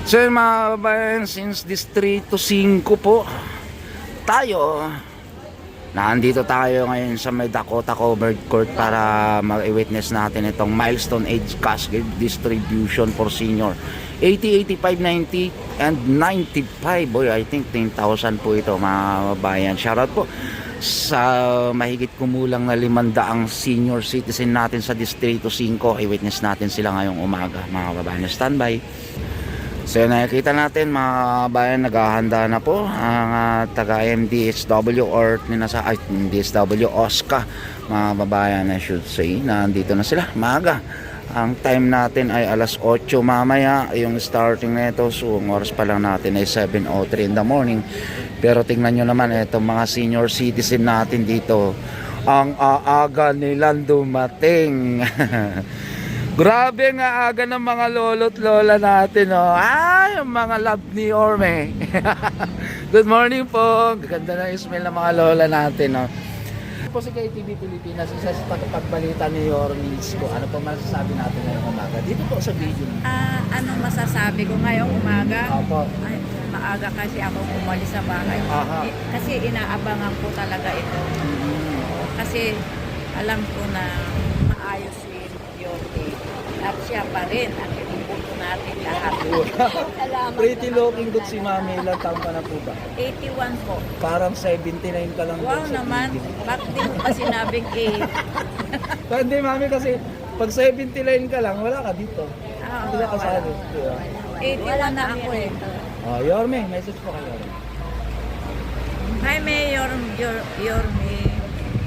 So yun mga kababayan, since Distrito 5 po tayo, nandito tayo ngayon sa may Dakota Covered Court para mag-witness natin itong milestone age cash distribution for senior 80, 85, 90 and 95. Boy, I think 10,000 po ito mga kababayan. Shoutout po sa mahigit kumulang na 500 senior citizen natin sa Distrito 5. I-witness natin sila ngayong umaga mga kababayan. Standby. So nakikita natin mga kabayan, naghahanda na po ang taga MDSW or nasa MDSW OSCA mga kababayan, I should say. Nandito na sila maaga. Ang time natin ay alas 8 mamaya yung starting nito. So ang oras pa lang natin ay 7:03 in the morning. Pero tingnan nyo naman itong mga senior citizen natin dito, ang aaga nilang dumating. Grabe nga aga ng mga lolo't lola natin, oh. Ay, yung mga love ni Orme. Good morning po. Ganda na yung smell ng mga lola natin, oh. Po si KTV Pilipinas, isa sa pagbalita ni Orme Isko. Ano po masasabi natin ngayong umaga? Dito po sa video. Anong masasabi ko ngayong umaga? Opo. Ay, maaga kasi ako umalis sa bahay. Kasi inaabangan ko talaga ito. Kasi alam ko na maayos si Yorme. At siya pa rin ang inubuto natin lahat. Salamat. Pretty looking good si Mami. Ilang taon ka na po ba? 81 po. Parang 79 ka lang. Wow naman. Bakit di mo pa sinabing 8? Hindi Mami, kasi pag 79 ka lang, wala ka dito. Hindi ka kasali. 81 na ako eh. Oh, Yorme, message po kayo. Hi Mayor Yorme.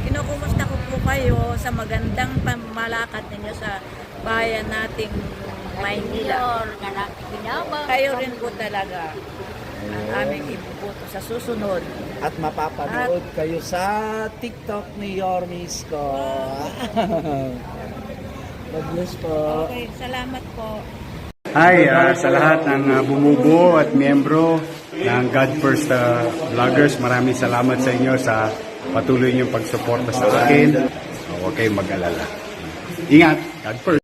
Kinukumusta ko po kayo sa magandang pamalakad ninyo sa bayan nating Maynila. Kayo rin po talaga ang aming ibubuto sa susunod. At mapapanood kayo sa TikTok ni Yorme Isko. God bless po. Okay, salamat po. Hi sa lahat ng bumubuo at miyembro ng God First Vloggers. Maraming salamat sa inyo sa patuloy niyong pagsuporta sa akin. Huwag kayong mag-alala. Ingat! God first!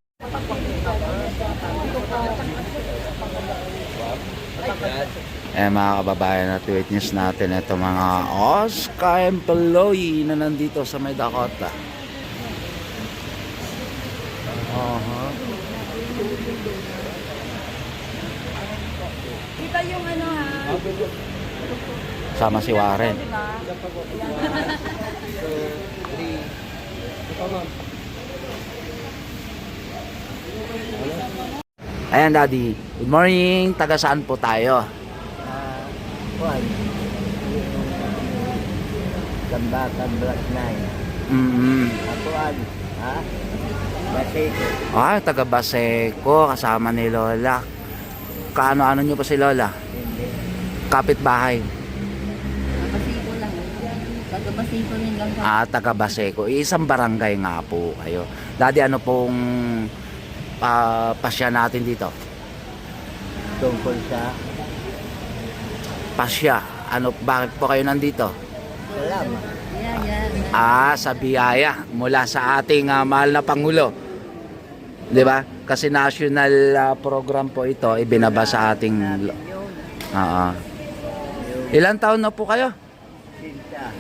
Mga kababayan, at witness natin ito mga OSCA employee na nandito sa may Dakota. Kita yung ano ha. Sama si Warren. Ayan Daddy, good morning. Taga saan po tayo? Gambatan Black 9. Atuan, ha? Basiko. Taga Baseco, kasama ni Lola. Kaano-ano nyo pa si Lola? Hindi. Kapitbahay. Basiko lang. Taga Basiko rin lang. Taga Baseco. Isang barangay nga po kayo. Daddy, ano pong pasya natin dito? Tungkol sa Pasya. Ano, bakit po kayo nandito? salamat. Sa biyaya mula sa ating mahal na Pangulo. 'Di ba? Kasi national program po ito ibinaba sa ating Ilang taon na po kayo? Sinta.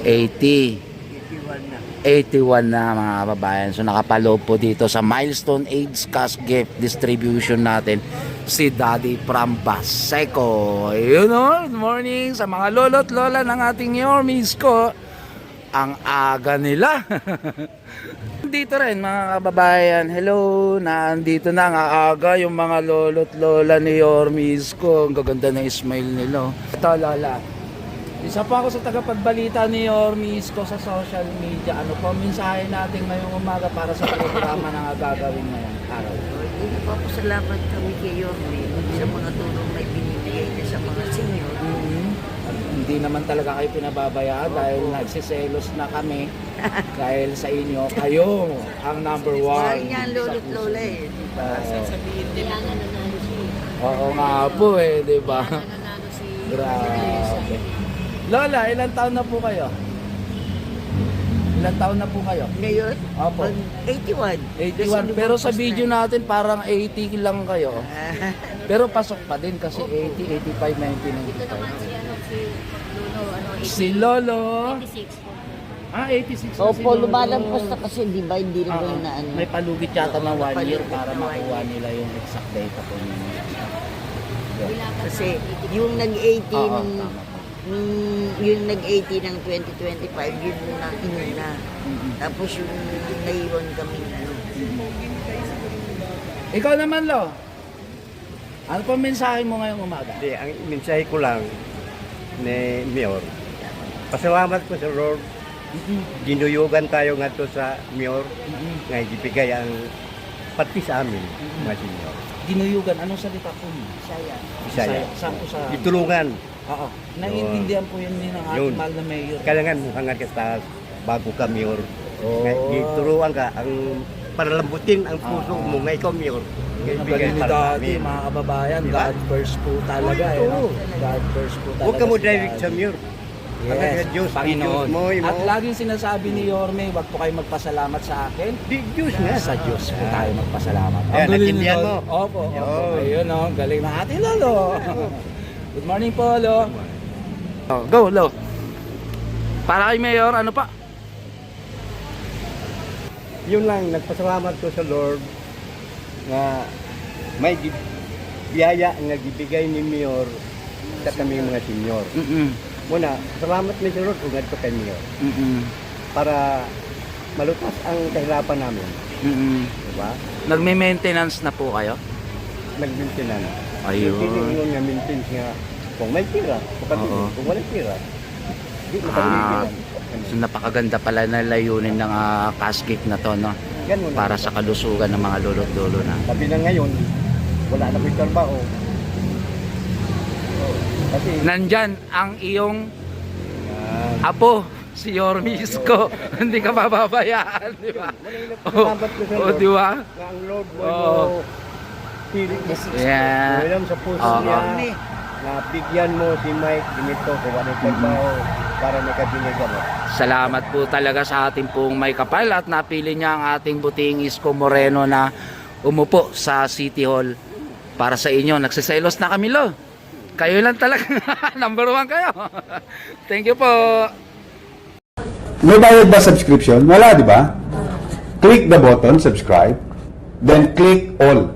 80. 81 na. 81 na mga kababayan. So nakapaloob po dito sa milestone age cash gift distribution natin si Daddy from Baseco. You know, good morning sa mga lolo't lola ng ating Yorme Isko. Ang aga nila. Dito rin mga kababayan. Hello, nandito na ang aga yung mga lolo't lola ni Yorme Isko. Ang gaganda ng smile nila. Ito lola, isa pa ako sa tagapagbalita ni Yorme Isko sa social media. Ano po mensahe natin ngayong umaga para sa programa na gagawin ngayong araw? Hindi po ako salamat kami kay Yorme sa mga tulong na binibigay niya sa mga senior. Hindi naman talaga kayo pinababayaan dahil nagsiselos na kami dahil sa inyo. Kayo ang number one. Dahil niya ang lolo't lola eh. Sasabihin din. Kaya nga nanalo siya. Oo nga po eh, di ba? Nanalo si... Grabe. Lola, ilang taon na po kayo? Ilang taon na po kayo? Ngayon, Opo. 81. 81. Pero sa video natin parang 80 lang kayo. Pero pasok pa din kasi 80, 85, 90, 95. Si Lolo. 86 na si Opo, Lolo. lumalagpas na kasi, di ba? Hindi rin Oo. na ano. May palugit yata na 1 year Palugit para na 1 makuha year. nila yung exact data po ninyo. Kasi yung nag-18, Oo, tama po. yung nag-18 ng 2025, yun na inuna. Tapos yung naiwan kami ano. Ikaw naman, Lo. Ano pa mensahe mo ngayong umaga? Hindi, ang mensahe ko lang ni Mayor, pasalamat ko sa Lord, ginuyugan tayo nga to sa Mayor, nga ibigay ang pati sa amin, mga senior. Ginuyugan, anong salita po niyo? Saya. Bisaya. Saan po sa... Itulungan, Oo. Naiintindihan po yun din ng ating Yun. mahal na mayor. kailangan mo hangat ka sa bago ka Mayor. Oo. Nga itulungan ka, ang paralambutin ang puso Oo. mo, nga ikaw Mayor. Nga Yung ibigay magaling ni para sa Daddy, amin. mga kababayan, Diba? God first po talaga. Oo, Eh, no? oo. God first po talaga. Huwag ka mo si direct Daddy. sa Mayor. Ang Yes, Diyos, Panginoon. Diyos mo, imo. At laging sinasabi ni Yorme, wag po kayo magpasalamat sa akin. Di Diyos nga. Sa Diyos po tayo magpasalamat. Yan, Ang galing naintindihan ni mo. Lolo. Opo. Yun. Ayun, oh, galing na atin, Lolo. Good morning po, Lo. Oh, go, Lo. Para kay Mayor, ano pa? Yun lang, nagpasalamat ko sa Lord na may biyaya nga gibigay ni Mayor sa kami mga senior. Muna, salamat ni sa Lord kung ganito kay Mayor para malutas ang kahirapan namin. Diba? Nagme-maintenance na po kayo? Nag-maintenance. Ayun. Hindi nga maintenance nga kung may tira, makabili. Oo. Kung wala tira, di makabili. So napakaganda pala na layunin ng casket na to, no? Ganun lang. Para sa kalusugan ng mga lolo't lolo na. Sabi na ngayon, wala na may trabaho. Kasi, Nandyan ang iyong ah, apo, si Yormisco. Hindi ka mababayaan, di ba? salamat ko sa Oh, Lord. di ba? Na ang Lord mo Oo. pilit mo. Yeah. Alam sa puso Oo. niya na bigyan mo si Mike Dimito kung anong trabaho para nakabili ka mo. Salamat po talaga sa ating pong may kapal at napili niya ang ating buting Isko Moreno na umupo sa City Hall para sa inyo. Nagsiselos na kami, Lo. Kayo lang talaga. Number 1 kayo. Thank you po. May bayad ba subscription? Wala, di ba? Click the button, subscribe, then click all.